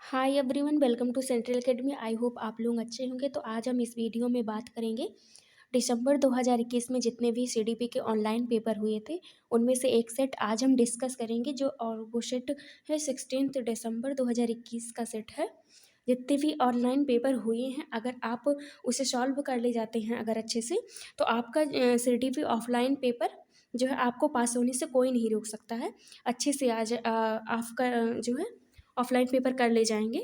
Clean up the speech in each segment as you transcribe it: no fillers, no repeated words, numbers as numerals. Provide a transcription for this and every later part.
Hi everyone, welcome to central academy. I hope आप लोग अच्छे होंगे। तो आज हम इस वीडियो में बात करेंगे दिसंबर 2021 में जितने भी सीडीपी के ऑनलाइन पेपर हुए थे उनमें से एक सेट आज हम डिस्कस करेंगे। जो और वो सेट है 16 दिसंबर 2021 का सेट है। जितने भी ऑनलाइन पेपर हुए हैं अगर आप उसे सॉल्व कर ले जाते हैं अगर अच्छे से, तो आपका सीडीपी ऑफलाइन पेपर जो है आपको पास होने से कोई नहीं रोक सकता है। अच्छे से आज आपका जो है ऑफलाइन पेपर कर ले जाएंगे।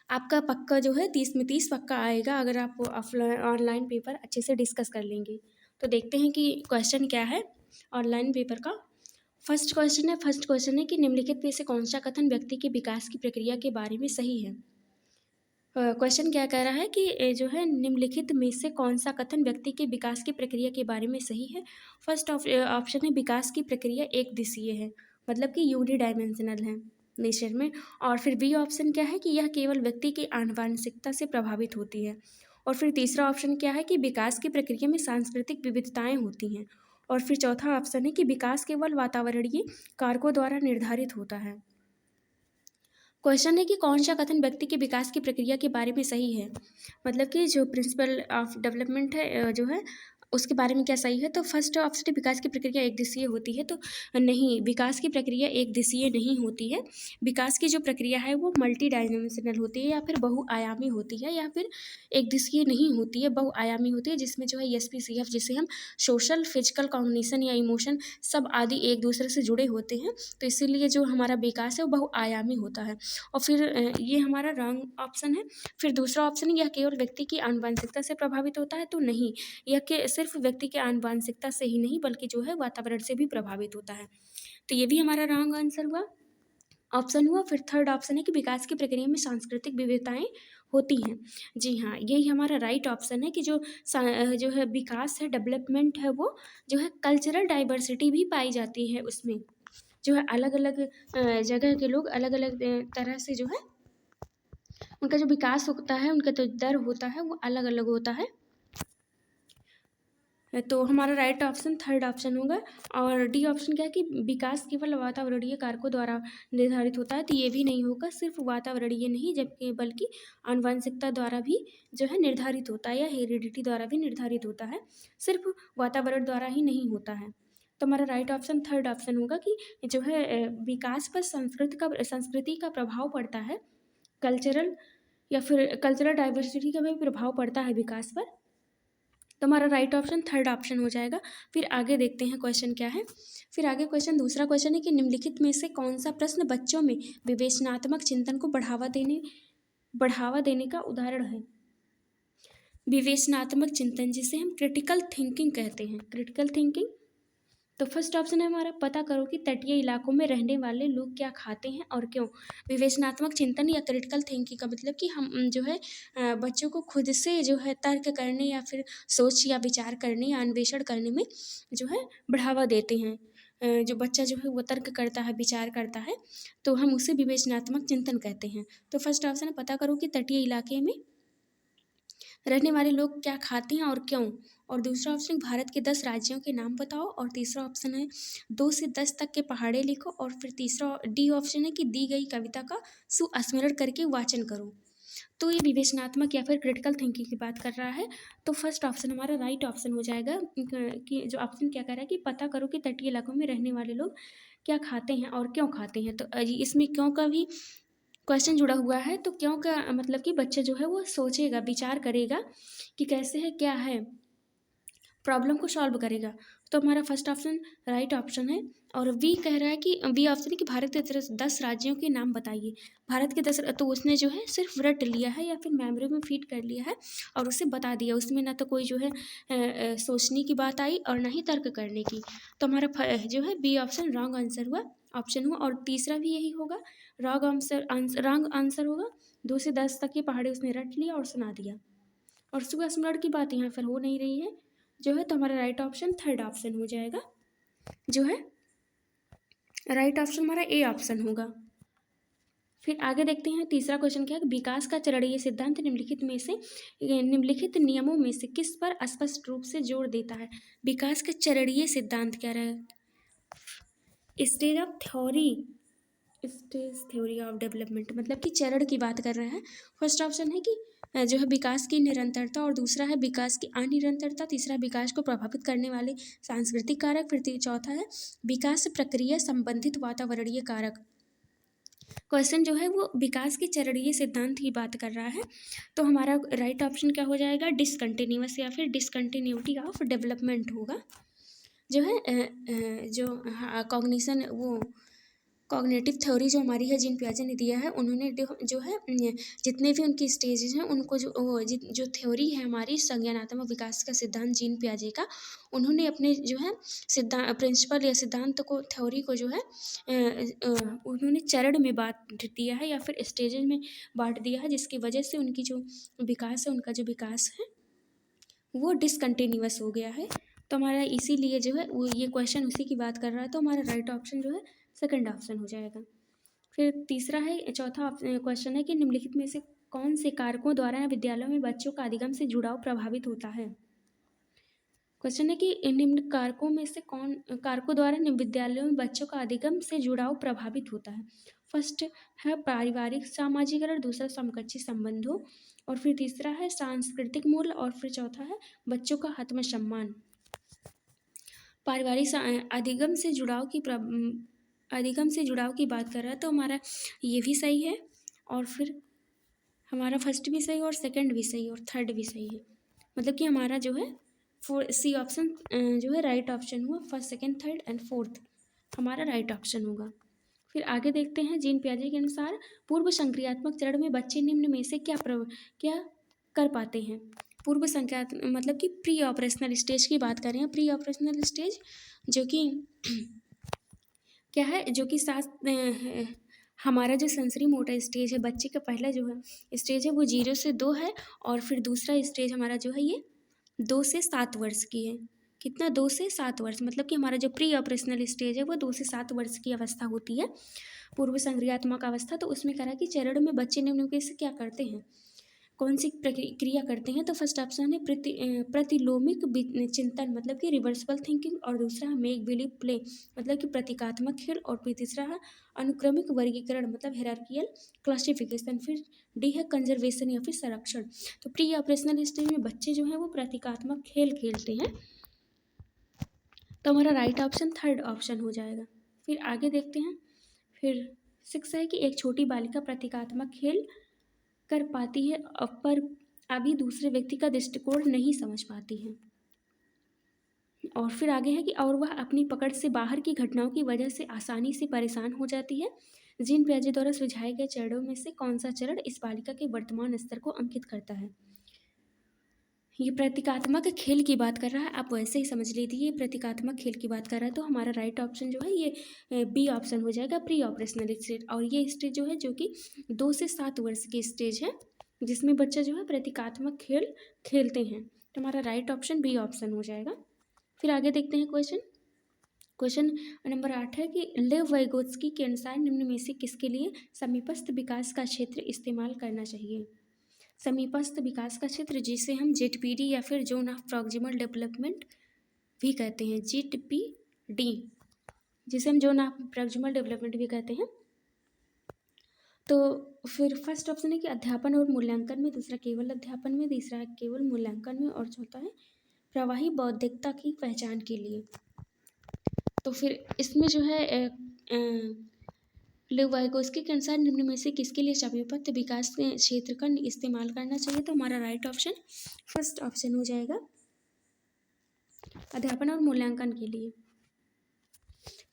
आपका पक्का जो है 30 में 30 पक्का आएगा अगर आप ऑफलाइन ऑनलाइन पेपर अच्छे से डिस्कस कर लेंगे। तो देखते हैं कि क्वेश्चन क्या है ऑनलाइन पेपर का। फर्स्ट क्वेश्चन है कि निम्नलिखित में से कौन सा कथन व्यक्ति के विकास की प्रक्रिया के बारे में सही है। क्वेश्चन क्या कह रहा है कि जो है निम्नलिखित में से कौन सा कथन व्यक्ति के विकास की प्रक्रिया के बारे में सही है। फर्स्ट ऑप्शन है विकास की प्रक्रिया एक दिशीय है, मतलब कि यूनिडायमेंशनल है नेचर में। और फिर बी ऑप्शन क्या है कि यह केवल व्यक्ति की आनुवांशिकता से प्रभावित होती है। और फिर तीसरा ऑप्शन क्या है कि विकास की प्रक्रिया में सांस्कृतिक विविधताएं होती हैं। और फिर चौथा ऑप्शन है कि विकास केवल वातावरणीय कारकों द्वारा निर्धारित होता है। क्वेश्चन है कि कौन सा कथन व्यक्ति के विकास की प्रक्रिया के बारे में सही है, मतलब कि जो प्रिंसिपल ऑफ डेवलपमेंट है जो है उसके बारे में क्या सही है। तो फर्स्ट ऑप्शन विकास की प्रक्रिया एक दिशीय होती है, तो नहीं, विकास की प्रक्रिया एक दिशीय नहीं होती है। विकास की जो प्रक्रिया है वो मल्टी डायमेंशनल होती है या फिर बहुआयामी होती है, या फिर एक दिशीय नहीं होती है, बहुआयामी होती है, जिसमें जो है SPCF जिसे हम सोशल फिजिकल कॉग्निशन या इमोशन सब आदि एक दूसरे से जुड़े होते हैं। तो इसीलिए जो हमारा विकास है वो बहुआयामी होता है। और फिर ये हमारा रॉन्ग ऑप्शन है। फिर दूसरा ऑप्शन यह केवल व्यक्ति की आनुवंशिकता से प्रभावित होता है, तो नहीं, यह के सिर्फ व्यक्ति की आनुवंशिकता से ही नहीं बल्कि जो है वातावरण से भी प्रभावित होता है। तो ये भी हमारा रॉन्ग आंसर हुआ, ऑप्शन हुआ। फिर थर्ड ऑप्शन है कि विकास की प्रक्रिया में सांस्कृतिक विविधताएं होती हैं। जी हाँ, यही हमारा राइट ऑप्शन है कि जो है विकास है, डेवलपमेंट है, वो जो है कल्चरल डाइवर्सिटी भी पाई जाती है उसमें। जो है अलग अलग जगह के लोग अलग अलग तरह से जो है उनका जो विकास होता है, उनका जो दर होता है वो अलग अलग होता है। तो हमारा राइट ऑप्शन थर्ड ऑप्शन होगा। और डी ऑप्शन क्या है कि विकास केवल वातावरणीय कारकों द्वारा निर्धारित होता है, तो ये भी नहीं होगा। सिर्फ वातावरणीय नहीं जबकि बल्कि आनुवंशिकता द्वारा भी जो है निर्धारित होता है, या हेरिडिटी द्वारा भी निर्धारित होता है, सिर्फ वातावरण द्वारा ही नहीं होता है। तो हमारा राइट ऑप्शन थर्ड ऑप्शन होगा कि जो है विकास पर संस्कृति का प्रभाव पड़ता है, कल्चरल या फिर कल्चरल डाइवर्सिटी का भी प्रभाव पड़ता है विकास पर। तो हमारा राइट ऑप्शन थर्ड ऑप्शन हो जाएगा। फिर आगे देखते हैं क्वेश्चन क्या है। फिर आगे क्वेश्चन दूसरा क्वेश्चन है कि निम्नलिखित में से कौन सा प्रश्न बच्चों में विवेचनात्मक चिंतन को बढ़ावा देने का उदाहरण है। विवेचनात्मक चिंतन जिसे हम क्रिटिकल थिंकिंग कहते हैं, क्रिटिकल थिंकिंग। तो फर्स्ट ऑप्शन है हमारा पता करो कि तटीय इलाकों में रहने वाले लोग क्या खाते हैं और क्यों। विवेचनात्मक चिंतन या क्रिटिकल थिंकिंग का मतलब कि हम जो है बच्चों को खुद से जो है तर्क करने या फिर सोच या विचार करने या अन्वेषण करने में जो है बढ़ावा देते हैं। जो बच्चा जो है वो तर्क करता है, विचार करता है, तो हम उसे विवेचनात्मक चिंतन कहते हैं। तो फर्स्ट ऑप्शन है पता करो कि तटीय इलाके में रहने वाले लोग क्या खाते हैं और क्यों। और दूसरा ऑप्शन भारत के 10 राज्यों के नाम बताओ। और तीसरा ऑप्शन है 2 से 10 तक के पहाड़े लिखो। और फिर तीसरा डी ऑप्शन है कि दी गई कविता का सुस्मरण करके वाचन करो। तो ये विवेचनात्मक या फिर क्रिटिकल थिंकिंग की बात कर रहा है। तो फर्स्ट ऑप्शन हमारा राइट ऑप्शन हो जाएगा कि जो ऑप्शन क्या कह रहा है कि पता करो कि तटीय इलाकों में रहने वाले लोग क्या खाते हैं और क्यों खाते हैं। तो इसमें क्यों का भी क्वेश्चन जुड़ा हुआ है। तो क्यों का मतलब कि बच्चा जो है वो सोचेगा, विचार करेगा कि कैसे है, क्या है, प्रॉब्लम को सॉल्व करेगा। तो हमारा फर्स्ट ऑप्शन राइट ऑप्शन है। और बी कह रहा है कि बी ऑप्शन है कि भारत के 10 राज्यों के नाम बताइए। भारत के 10, तो उसने जो है सिर्फ रट लिया है या फिर मेमोरी में फीड कर लिया है और उसे बता दिया। उसमें ना तो कोई जो है सोचने की बात आई और ना ही तर्क करने की। तो हमारा जो है बी ऑप्शन रॉन्ग आंसर हुआ, ऑप्शन हुआ। और तीसरा भी यही होगा, रॉन्ग आंसर होगा। 2 से 10 तक के पहाड़े उसने रट लिया और सुना दिया, और सुबह स्मरण की बात यहाँ पर हो नहीं रही है जो है। तो हमारा राइट ऑप्शन थर्ड ऑप्शन हो जाएगा, जो है राइट ऑप्शन हमारा ए ऑप्शन होगा। फिर आगे देखते हैं तीसरा क्वेश्चन क्या है। विकास का चरणीय सिद्धांत निम्नलिखित नियमों में से किस पर स्पष्ट रूप से जोर देता है। विकास का चरणीय सिद्धांत क्या रहा है, stage of theory stage theory of development मतलब कि चरण की बात कर रहे हैं। फर्स्ट ऑप्शन है कि जो है विकास की निरंतरता, और दूसरा है विकास की अनिरंतरता, तीसरा विकास को प्रभावित करने वाले सांस्कृतिक कारक, फिर चौथा है विकास प्रक्रिया संबंधित वातावरणीय कारक। क्वेश्चन जो है वो विकास के चरणीय सिद्धांत की बात कर रहा है। तो हमारा राइट ऑप्शन क्या हो जाएगा, डिसकंटिन्यूअस या फिर डिसकंटिन्यूटी ऑफ डेवलपमेंट होगा। जो है जो कॉग्निशन वो कॉग्निटिव थ्योरी जो हमारी है जीन पियाजे ने दिया है, उन्होंने जो है जितने भी उनकी स्टेजेस हैं उनको जो थ्योरी है हमारी संज्ञानात्मक विकास का सिद्धांत जीन पियाजे का, उन्होंने अपने जो है सिद्धांत प्रिंसिपल या सिद्धांत को थ्योरी को जो है उन्होंने चरण में बांट दिया है या फिर स्टेजेस में बांट दिया है, जिसकी वजह से उनकी जो विकास है उनका जो विकास है वो डिसकंटिन्यूअस हो गया है। तो हमारा इसीलिए जो है वो ये क्वेश्चन उसी की बात कर रहा है, तो हमारा राइट ऑप्शन जो है सेकंड ऑप्शन हो जाएगा। फिर तीसरा है, चौथा क्वेश्चन है कि निम्नलिखित में से कौन से कारकों द्वारा विद्यालयों में बच्चों का अधिगम से जुड़ाव प्रभावित होता है। क्वेश्चन है कि निम्न कारकों में से कौन कारकों द्वारा विद्यालयों में बच्चों का अधिगम से जुड़ाव प्रभावित होता है। फर्स्ट है पारिवारिक सामाजिकरण, दूसरा समकक्षी संबंधों, और फिर तीसरा है सांस्कृतिक मूल्य, और फिर चौथा है बच्चों का आत्मसम्मान। पारिवारिक अधिगम से जुड़ाव की बात कर रहा है, तो हमारा ये भी सही है, और फिर हमारा फर्स्ट भी सही और सेकंड भी सही और थर्ड भी सही है। मतलब कि हमारा जो है सी ऑप्शन जो है राइट ऑप्शन हुआ। First second third and fourth हमारा राइट ऑप्शन होगा। फिर आगे देखते हैं, जीन पियाजे के अनुसार पूर्व संक्रियात्मक चरण में बच्चे निम्न में से क्या कर पाते हैं। पूर्व संक्रियात्मक मतलब कि प्री ऑपरेशनल स्टेज की बात कर रहे हैं। प्री ऑपरेशनल स्टेज जो कि क्या है, जो कि हमारा जो सेंसरी मोटर स्टेज है, बच्चे का पहला जो है स्टेज है वो 0 से 2 है, और फिर दूसरा स्टेज हमारा जो है ये 2 से 7 वर्ष की है। कितना, 2 से 7 वर्ष, मतलब कि हमारा जो प्री ऑपरेशनल स्टेज है वो 2 से 7 वर्ष की अवस्था होती है, पूर्व संक्रियात्मक अवस्था। तो उसमें कहा कि चरण में बच्चे निम्नलिखित से क्या करते हैं, कौन सी प्रक्रिया करते हैं। तो फर्स्ट ऑप्शन है प्रतिलोमिक चिंतन मतलब कि रिवर्सिबल थिंकिंग, और दूसरा है मेक बिलीव प्ले मतलब कि प्रतीकात्मक खेल, और फिर तीसरा है अनुक्रमिक वर्गीकरण मतलब हेरार्कियल क्लासिफिकेशन, फिर डी है कंजर्वेशन या फिर संरक्षण। तो प्री ऑपरेशनल स्टेज में बच्चे जो हैं वो प्रतीकात्मक खेल खेलते हैं, तो हमारा राइट ऑप्शन थर्ड ऑप्शन हो जाएगा। फिर आगे देखते हैं, फिर 6 है कि एक छोटी बालिका प्रतीकात्मक खेल कर पाती है पर अभी दूसरे व्यक्ति का दृष्टिकोण नहीं समझ पाती है। और फिर आगे है कि और वह अपनी पकड़ से बाहर की घटनाओं की वजह से आसानी से परेशान हो जाती है। जीन पियाजे द्वारा सुझाए गए चरणों में से कौन सा चरण इस बालिका के वर्तमान स्तर को अंकित करता है। ये प्रतीकात्मक खेल की बात कर रहा है, आप वैसे ही समझ लीजिए ये प्रतीकात्मक खेल की बात कर रहा है। तो हमारा राइट ऑप्शन जो है ये बी ऑप्शन हो जाएगा, प्री ऑपरेशनल स्टेज। और ये स्टेज जो है जो कि 2 से 7 वर्ष की स्टेज है, जिसमें बच्चा जो है प्रतीकात्मक खेल खेलते हैं। तो हमारा राइट ऑप्शन बी ऑप्शन हो जाएगा। फिर आगे देखते हैं क्वेश्चन नंबर 8 है कि लेव वाइगोत्स्की के अनुसार निम्न में से किसके लिए समीपस्थ विकास का क्षेत्र इस्तेमाल करना चाहिए। समीपस्थ विकास का क्षेत्र जिसे हम जेडपीडी या फिर जोन ऑफ प्रॉक्सिमल डेवलपमेंट भी कहते हैं, जेडपीडी जिसे हम जोन ऑफ प्रॉक्सिमल डेवलपमेंट भी कहते हैं। तो फिर फर्स्ट ऑप्शन है कि अध्यापन और मूल्यांकन में, दूसरा केवल अध्यापन में, तीसरा है केवल मूल्यांकन में, और चौथा है प्रवाही बौद्धिकता की पहचान के लिए। तो फिर इसमें जो है लेव वाइगोत्स्की के अनुसार निम्न में से किसके लिए समीपस्थ विकास क्षेत्र का इस्तेमाल करना चाहिए। तो हमारा राइट ऑप्शन फर्स्ट ऑप्शन हो जाएगा, अध्यापन और मूल्यांकन के लिए।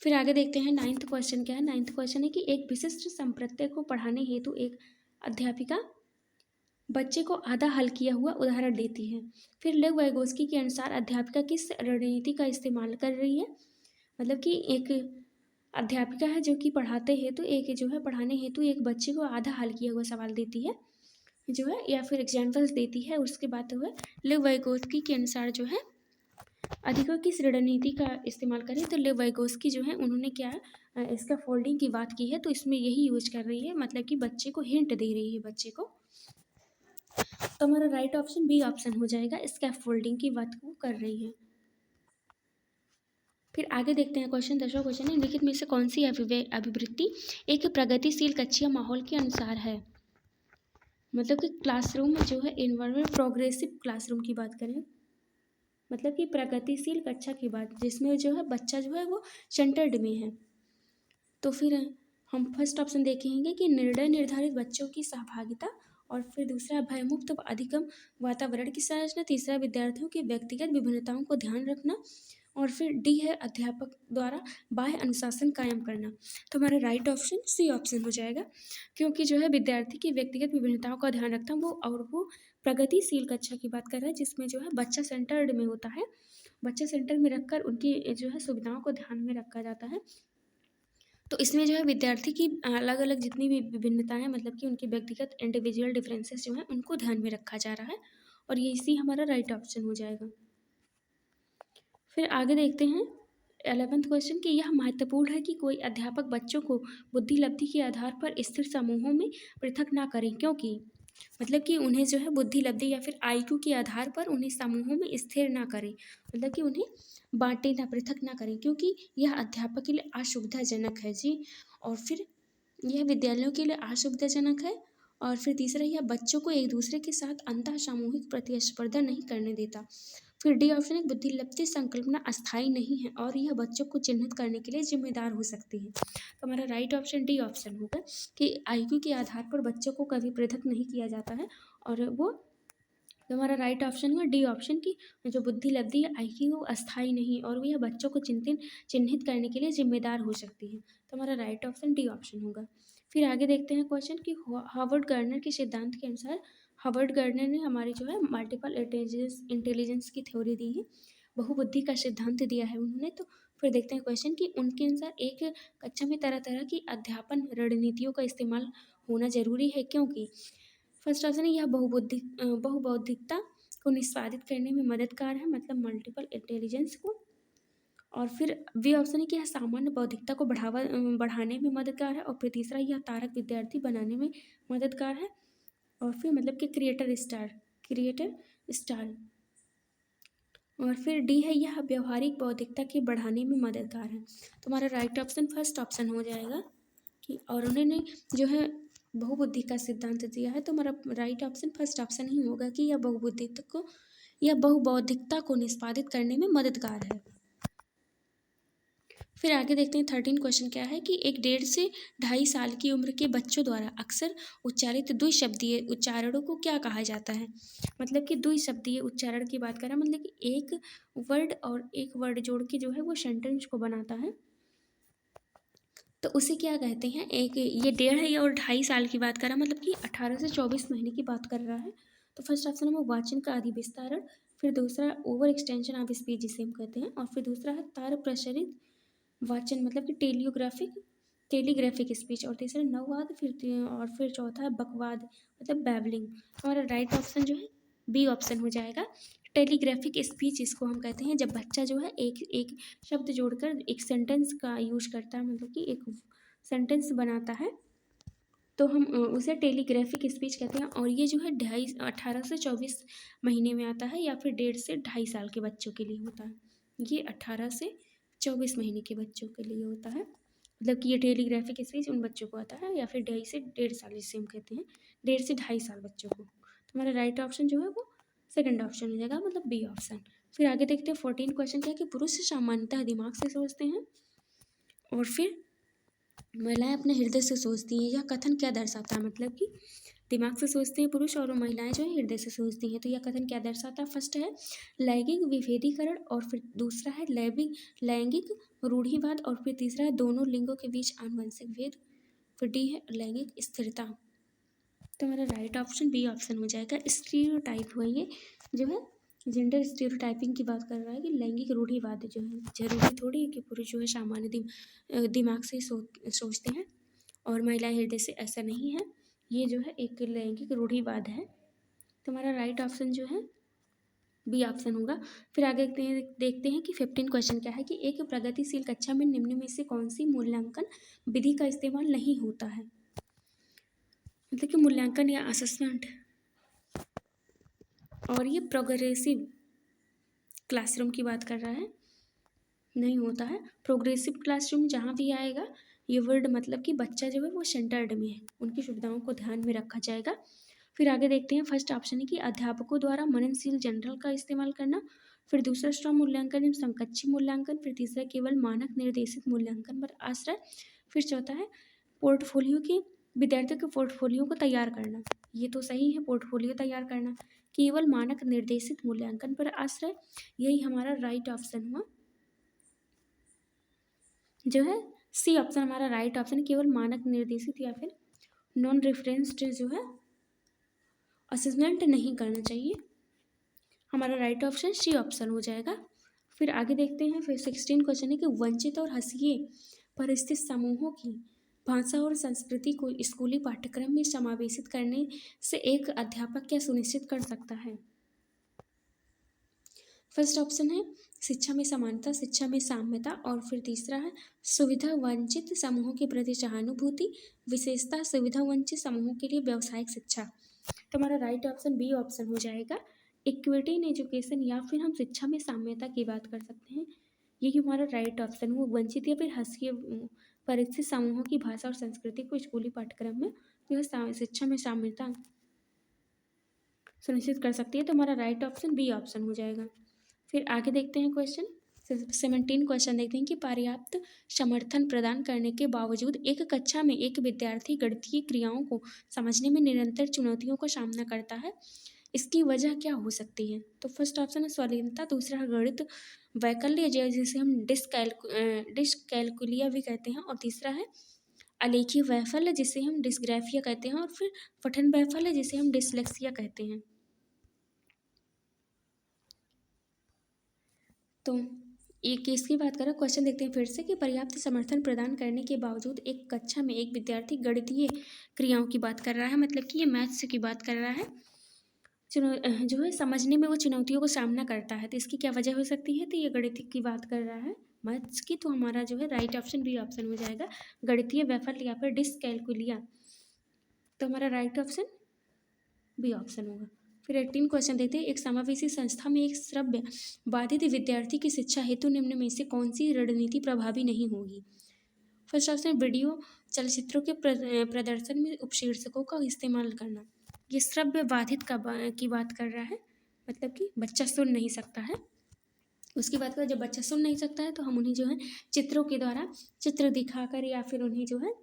फिर आगे देखते हैं नाइन्थ क्वेश्चन क्या है। नाइन्थ क्वेश्चन है कि एक विशिष्ट संप्रत्यय को पढ़ाने हेतु एक अध्यापिका बच्चे को आधा हल किया हुआ उदाहरण देती है। फिर लेव वाइगोत्स्की के अनुसार अध्यापिका किस रणनीति का इस्तेमाल कर रही है। मतलब कि एक अध्यापिका है जो कि पढ़ाने हेतु एक बच्चे को आधा हल किया हुआ सवाल देती है जो है, या फिर एग्जाम्पल्स देती है। उसके बाद हुआ लेव वाइगोत्स्की के अनुसार जो है अधिका किस रणनीति का इस्तेमाल करें। तो लेव वाइगोत्स्की जो है उन्होंने क्या इसका फोल्डिंग की बात की है, तो इसमें यही यूज कर रही है, मतलब कि बच्चे को हिंट दे रही है बच्चे को। तो हमारा राइट ऑप्शन बी ऑप्शन हो जाएगा, इसका फोल्डिंग की बात को कर रही है। फिर आगे देखते हैं क्वेश्चन 10वां क्वेश्चन है, निम्नलिखित में से कौन सी अभिवृत्ति एक प्रगतिशील कक्षीय माहौल के अनुसार है। मतलब कि क्लासरूम जो है इन्वायरमेंट प्रोग्रेसिव क्लासरूम की बात करें, मतलब कि प्रगतिशील कक्षा की बात, जिसमें जो है बच्चा जो है वो सेंटर्ड में है। तो फिर हम फर्स्ट ऑप्शन देखेंगे कि निर्णय निर्धारित बच्चों की सहभागिता, और फिर दूसरा भयमुक्त व अधिगम वातावरण की संरचना, तीसरा विद्यार्थियों की व्यक्तिगत विभिन्नताओं को ध्यान रखना, और फिर डी है अध्यापक द्वारा बाह्य अनुशासन कायम करना। तो हमारा राइट ऑप्शन सी ऑप्शन हो जाएगा, क्योंकि जो है विद्यार्थी की व्यक्तिगत विभिन्नताओं का ध्यान रखना वो प्रगतिशील कक्षा की बात कर रहा है, जिसमें जो है बच्चा सेंटर्ड में होता है, बच्चा सेंटर में रखकर उनकी जो है सुविधाओं को ध्यान में रखा जाता है। तो इसमें जो है विद्यार्थी की अलग अलग जितनी भी विभिन्नताएं हैं, मतलब कि उनकी व्यक्तिगत इंडिविजुअल डिफरेंसेस जो हैं उनको ध्यान में रखा जा रहा है, और ये इसी हमारा राइट ऑप्शन हो जाएगा। फिर आगे देखते हैं 11वां क्वेश्चन कि यह महत्वपूर्ण है कि कोई अध्यापक बच्चों को बुद्धि लब्धि के आधार पर स्थिर समूहों में पृथक ना करें, क्योंकि मतलब कि उन्हें जो है बुद्धि लब्धि या फिर IQ के आधार पर उन्हें समूहों में स्थिर ना करें, मतलब कि उन्हें बांटे ना, पृथक ना करें, क्योंकि यह अध्यापक के लिए असुविधाजनक है जी। और फिर यह विद्यालयों के लिए असुविधाजनक है। और फिर तीसरा, यह बच्चों को एक दूसरे के साथ अंतः सामूहिक प्रतिस्पर्धा नहीं करने देता। फिर डी ऑप्शन है, बुद्धि लब्धि संकल्पना अस्थायी नहीं है और यह बच्चों को चिन्हित करने के लिए जिम्मेदार हो सकती है। तो हमारा राइट ऑप्शन डी ऑप्शन होगा कि IQ के आधार पर बच्चों को कभी पृथक नहीं किया जाता है, और वो तो हमारा राइट ऑप्शन हुआ डी ऑप्शन की जो बुद्धि लब्धि है IQ वो अस्थायी नहीं और वो यह बच्चों को चिन्हित करने के लिए जिम्मेदार हो सकती है। तो हमारा राइट ऑप्शन डी ऑप्शन होगा। फिर आगे देखते हैं क्वेश्चन कि हार्वर्ड गार्डनर के सिद्धांत के अनुसार, हार्वर्ड गार्डनर ने हमारी जो है मल्टीपल इंटेलिजेंस की थ्योरी दी है, बहुबुद्धि का सिद्धांत दिया है उन्होंने। तो फिर देखते हैं क्वेश्चन कि उनके अनुसार एक कक्षा में तरह तरह की अध्यापन रणनीतियों का इस्तेमाल होना जरूरी है, क्योंकि फर्स्ट ऑप्शन है यह बहुबौद्धिकता को निष्पादित करने में मददगार है, मतलब मल्टीपल इंटेलिजेंस को। और फिर बी ऑप्शन है कि यह सामान्य बौद्धिकता को बढ़ाने में मददगार है, और फिर तीसरा यह तारक विद्यार्थी बनाने में मददगार है, और फिर मतलब कि क्रिएटर स्टार। और फिर डी है यह व्यवहारिक बौद्धिकता के बढ़ाने में मददगार है। तो हमारा राइट ऑप्शन फर्स्ट ऑप्शन हो जाएगा कि, और उन्होंने जो है बहुबुद्धि का सिद्धांत दिया है, तो हमारा राइट ऑप्शन फर्स्ट ऑप्शन ही होगा कि यह बहुबौद्धिकता को निष्पादित करने में मददगार है। फिर आगे देखते हैं 13 क्वेश्चन क्या है कि एक 1.5 से 2.5 साल की उम्र के बच्चों द्वारा अक्सर उच्चारित द्विशब्दीय उच्चारणों को क्या कहा जाता है। मतलब कि द्विशब्दीय उच्चारण की बात करें, मतलब कि एक वर्ड और एक वर्ड जोड़ के जो है वो सेंटेंस को बनाता है, तो उसे क्या कहते हैं। एक ये 1.5 और 2.5 साल की बात कर रहा है, मतलब कि 18 से 24 महीने की बात कर रहा है। तो फर्स्ट ऑप्शन है वो वाचन का अधिविस्तारण, फिर दूसरा ओवर एक्सटेंशन ऑफ स्पीच जिसे हम कहते हैं, और फिर दूसरा है तार प्रसारित वाचन, मतलब कि टेलीग्राफिक स्पीच, और तीसरा नववाद, फिर चौथा है बकवाद, मतलब बैबलिंग। हमारा राइट ऑप्शन जो है बी ऑप्शन हो जाएगा, टेलीग्राफिक स्पीच इसको हम कहते हैं, जब बच्चा जो है एक शब्द जोड़कर एक सेंटेंस का यूज करता है, मतलब कि एक सेंटेंस बनाता है, तो हम उसे टेलीग्राफिक स्पीच कहते हैं। और ये जो है 18 से 24 महीने में आता है, या फिर 1.5 से 2.5 साल के बच्चों के लिए होता है। ये 18 से 24 महीने के बच्चों के लिए होता है, मतलब कि ये टेलीग्राफिक स्पीच उन बच्चों को आता है, या फिर 2.5 से 1.5 साल जिसे हम कहते हैं, 1.5 से 2.5 साल बच्चों को। तो हमारा राइट ऑप्शन जो है वो सेकंड ऑप्शन हो जाएगा, मतलब बी ऑप्शन। फिर आगे देखते हैं 14 क्वेश्चन क्या है कि पुरुष सामान्यतः दिमाग से सोचते हैं और फिर महिलाएं अपने हृदय से सोचती हैं, यह कथन क्या दर्शाता है। मतलब कि दिमाग से सोचते हैं पुरुष और महिलाएं जो है हृदय से सोचती हैं, तो यह कथन क्या दर्शाता है। फर्स्ट है लैंगिक विभेदीकरण, और फिर दूसरा है लैंगिक रूढ़िवाद, और फिर तीसरा है दोनों लिंगों के बीच आनुवंशिक भेद, फिर डी है लैंगिक स्थिरता। तो हमारा राइट ऑप्शन बी ऑप्शन हो जाएगा। स्टीरियोटाइप हुआ ये जो है जेंडर स्टीरियोटाइपिंग की बात कर रहा है कि लैंगिक रूढ़िवाद जो है, जरूरी थोड़ी है कि पुरुष जो है सामान्य दिमाग से सोचते हैं और महिलाएं हृदय से, ऐसा नहीं है। ये जो है एक लैंगिक रूढ़िवाद है। तो हमारा राइट ऑप्शन जो है बी ऑप्शन होगा। फिर आगे देखते हैं कि 15 क्वेश्चन क्या है कि एक प्रगतिशील कक्षा में निम्न में से कौन सी मूल्यांकन विधि का इस्तेमाल नहीं होता है। मतलब कि मूल्यांकन या असेसमेंट, और ये प्रोग्रेसिव क्लासरूम की बात कर रहा है। नहीं होता है। प्रोग्रेसिव क्लासरूम जहाँ भी आएगा ये वर्ड मतलब कि बच्चा जो है वो सेंटर्ड में है, उनकी सुविधाओं को ध्यान में रखा जाएगा। फिर आगे देखते हैं, फर्स्ट ऑप्शन है कि अध्यापकों द्वारा मननशील जनरल का इस्तेमाल करना। फिर दूसरा स्ट्रॉन्ग मूल्यांकन एवं समकक्षी मूल्यांकन। फिर तीसरा केवल मानक निर्देशित मूल्यांकन पर आश्रय। फिर चौथा है पोर्टफोलियो के विद्यार्थियों के पोर्टफोलियो को तैयार करना। ये तो सही है, पोर्टफोलियो तैयार करना। केवल मानक निर्देशित मूल्यांकन पर आश्रय, यही हमारा राइट ऑप्शन हुआ। जो है सी ऑप्शन हमारा राइट ऑप्शन, केवल मानक निर्देशित या फिर नॉन रेफरेंस्ड जो है असेसमेंट नहीं करना चाहिए। हमारा राइट ऑप्शन सी ऑप्शन हो जाएगा। फिर आगे देखते हैं, फिर 16 क्वेश्चन है कि वंचित और हसीिए पर स्थित समूहों की भाषा और संस्कृति को स्कूली पाठ्यक्रम में समावेशित करने से एक अध्यापक क्या सुनिश्चित कर सकता है। फर्स्ट ऑप्शन है शिक्षा में समानता, शिक्षा में साम्यता, और फिर तीसरा है सुविधा वंचित समूहों के प्रति सहानुभूति, विशेषता सुविधा वंचित समूहों के लिए व्यावसायिक शिक्षा। तो हमारा राइट ऑप्शन बी ऑप्शन हो जाएगा, इक्विटी इन एजुकेशन, या फिर हम शिक्षा में साम्यता की बात कर सकते हैं। यही हमारा राइट ऑप्शन वो वंचित या फिर हसीिए परिचित समूहों की भाषा और संस्कृति को स्कूली पाठ्यक्रम में जो है शिक्षा में साम्यता सुनिश्चित कर सकती है। तो हमारा राइट ऑप्शन बी ऑप्शन हो जाएगा। फिर आगे देखते हैं क्वेश्चन 17 क्वेश्चन देखते हैं कि पर्याप्त समर्थन प्रदान करने के बावजूद एक कक्षा में एक विद्यार्थी गणितीय क्रियाओं को समझने में निरंतर चुनौतियों का सामना करता है, इसकी वजह क्या हो सकती है। तो फर्स्ट ऑप्शन है स्वलीनता, दूसरा है गणित वैकल्य जिसे हम डिसकैलकुलिया भी कहते हैं, और तीसरा है अलेखी वैफल्य जिसे हम डिस्ग्राफिया कहते हैं, और फिर पठन वैफल्य जिसे हम डिसलेक्सिया कहते हैं। तो एक इसकी बात करें, क्वेश्चन देखते हैं फिर से कि पर्याप्त समर्थन प्रदान करने के बावजूद एक कक्षा में एक विद्यार्थी गणितीय क्रियाओं की बात कर रहा है, मतलब कि ये मैथ्स की बात कर रहा है, जो है समझने में वो चुनौतियों को सामना करता है, तो इसकी क्या वजह हो सकती है। तो ये गणित की बात कर रहा है मैथ्स की, तो हमारा जो है राइट ऑप्शन बी ऑप्शन हो जाएगा, गणितीय वैफल्य या फिर डिसकैलकुलिया। तो हमारा राइट ऑप्शन बी ऑप्शन होगा। फिर 18 क्वेश्चन देते हैं, एक समावेशी संस्था में एक श्रव्य बाधित विद्यार्थी की शिक्षा हेतु निम्न में से कौन सी रणनीति प्रभावी नहीं होगी। फर्स्ट ऑप्शन वीडियो चलचित्रों के प्रदर्शन में उपशीर्षकों का इस्तेमाल करना। ये श्रव्य बाधित की बात कर रहा है, मतलब कि बच्चा सुन नहीं सकता है, उसकी बात करें। जब बच्चा सुन नहीं सकता है तो हम उन्हें जो है चित्रों के द्वारा चित्र दिखाकर या फिर उन्हें जो है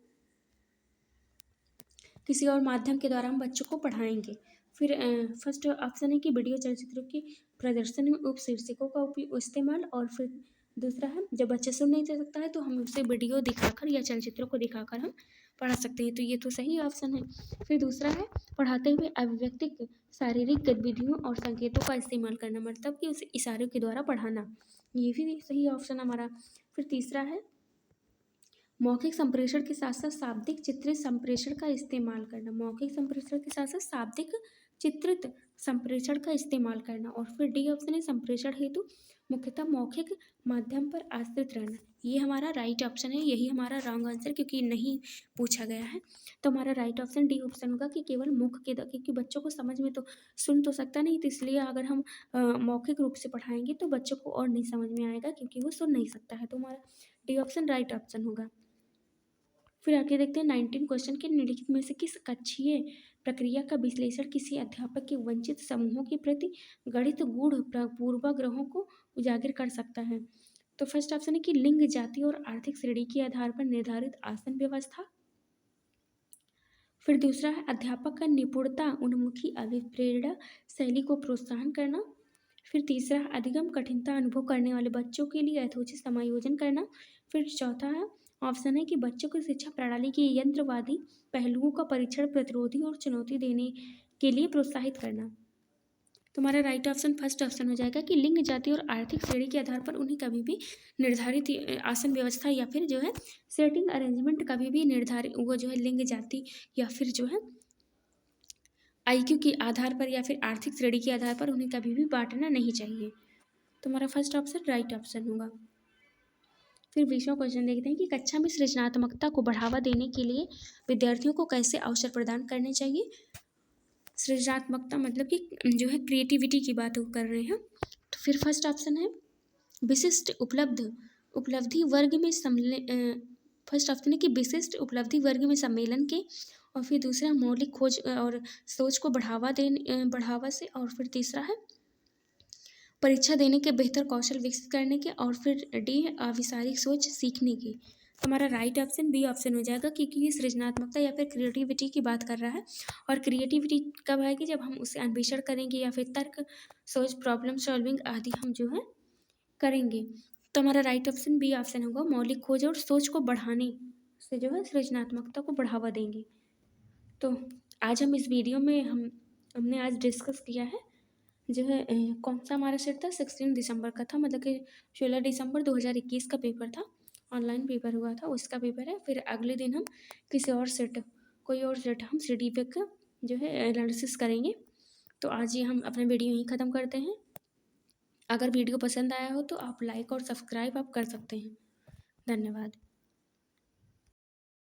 किसी और माध्यम के द्वारा हम बच्चों को पढ़ाएंगे। फिर फर्स्ट ऑप्शन है कि वीडियो चलचित्रों के प्रदर्शन में उपशीर्षकों का इस्तेमाल, और फिर दूसरा है जब बच्चा सुन नहीं सकता है तो हम उसे वीडियो दिखाकर या चलचित्रों को दिखाकर हम पढ़ा सकते हैं, तो ये तो सही ऑप्शन है। फिर दूसरा है पढ़ाते हुए अभिव्यक्तिक शारीरिक गतिविधियों और संकेतों का इस्तेमाल करना, मतलब कि उसे इशारों के द्वारा पढ़ाना, ये भी सही ऑप्शन हमारा। फिर तीसरा है मौखिक संप्रेषण के साथ साथ शाब्दिक चित्रित संप्रेषण का इस्तेमाल करना, मौखिक संप्रेषण के साथ साथ शाब्दिक चित्रित संप्रेषण का इस्तेमाल करना, और फिर डी ऑप्शन है संप्रेषण हेतु मुख्यतः मौखिक माध्यम पर आश्रित रहना। ये हमारा राइट ऑप्शन है, यही हमारा रॉन्ग आंसर क्योंकि नहीं पूछा गया है। तो हमारा राइट ऑप्शन डी ऑप्शन होगा कि केवल मुख के, क्योंकि बच्चों को समझ में तो सुन तो सकता नहीं, तो इसलिए अगर हम मौखिक रूप से पढ़ाएंगे तो बच्चों को और नहीं समझ में आएगा क्योंकि वो सुन नहीं सकता है, तो हमारा डी ऑप्शन राइट ऑप्शन होगा। फिर आगे देखते हैं 19 क्वेश्चन के निम्नलिखित में से किस कक्षीय प्रक्रिया का विश्लेषण किसी अध्यापक के वंचित समूहों के प्रति गणित गूढ़ पूर्वाग्रहों को उजागर कर सकता है। तो फर्स्ट ऑप्शन है कि लिंग, जाति और आर्थिक श्रेणी के आधार पर निर्धारित आसन व्यवस्था। फिर दूसरा है अध्यापक का निपुणता उन्मुखी अभिप्रेरणा शैली को प्रोत्साहन करना। फिर तीसरा है अधिगम कठिनता अनुभव करने वाले बच्चों के लिए यथोचित समायोजन करना। फिर चौथा है ऑप्शन है कि बच्चों की शिक्षा प्रणाली के यंत्रवादी पहलुओं का परीक्षण प्रतिरोधी और चुनौती देने के लिए प्रोत्साहित करना। तो हमारा राइट ऑप्शन फर्स्ट ऑप्शन हो जाएगा कि लिंग, जाति और आर्थिक श्रेणी के आधार पर उन्हें कभी भी निर्धारित आसन व्यवस्था या फिर जो है सेटिंग अरेंजमेंट कभी भी निर्धारित वो जो है लिंग, जाति या फिर जो है आईक्यू के आधार पर या फिर आर्थिक श्रेणी के आधार पर उन्हें कभी भी बांटना नहीं चाहिए। तो हमारा फर्स्ट ऑप्शन राइट ऑप्शन होगा। फिर 20वां क्वेश्चन देखते हैं कि कक्षा में सृजनात्मकता को बढ़ावा देने के लिए विद्यार्थियों को कैसे अवसर प्रदान करने चाहिए। सृजनात्मकता मतलब कि जो है क्रिएटिविटी की बात कर रहे हैं। तो फिर फर्स्ट ऑप्शन है विशिष्ट उपलब्ध उपलब्धि वर्ग में फर्स्ट ऑप्शन है कि विशिष्ट उपलब्धि वर्ग में सम्मेलन के, और फिर दूसरा मौलिक खोज और सोच को बढ़ावा से, और फिर तीसरा है परीक्षा देने के बेहतर कौशल विकसित करने के, और फिर डी है अविचारिक सोच सीखने की। तो हमारा राइट ऑप्शन बी ऑप्शन हो जाएगा, क्योंकि ये सृजनात्मकता या फिर क्रिएटिविटी की बात कर रहा है। और क्रिएटिविटी कब आएगी, जब हम उसे अन्वेषण करेंगे या फिर तर्क सोच प्रॉब्लम सॉल्विंग आदि हम जो है करेंगे। तो हमारा राइट ऑप्शन बी ऑप्शन होगा, मौलिक खोज और सोच को बढ़ाने से जो है सृजनात्मकता को बढ़ावा देंगे। तो आज हम इस वीडियो में हमने आज डिस्कस किया है जो है कौन सा हमारा सेट था, 16 दिसंबर का था, मतलब कि 16 दिसंबर 2021 का पेपर था, ऑनलाइन पेपर हुआ था, उसका पेपर है। फिर अगले दिन हम किसी और सेट, कोई और सेट हम CDP का जो है एनालिसिस करेंगे। तो आज ये हम अपना वीडियो यहीं ख़त्म करते हैं। अगर वीडियो पसंद आया हो तो आप लाइक और सब्सक्राइब आप कर सकते हैं। धन्यवाद।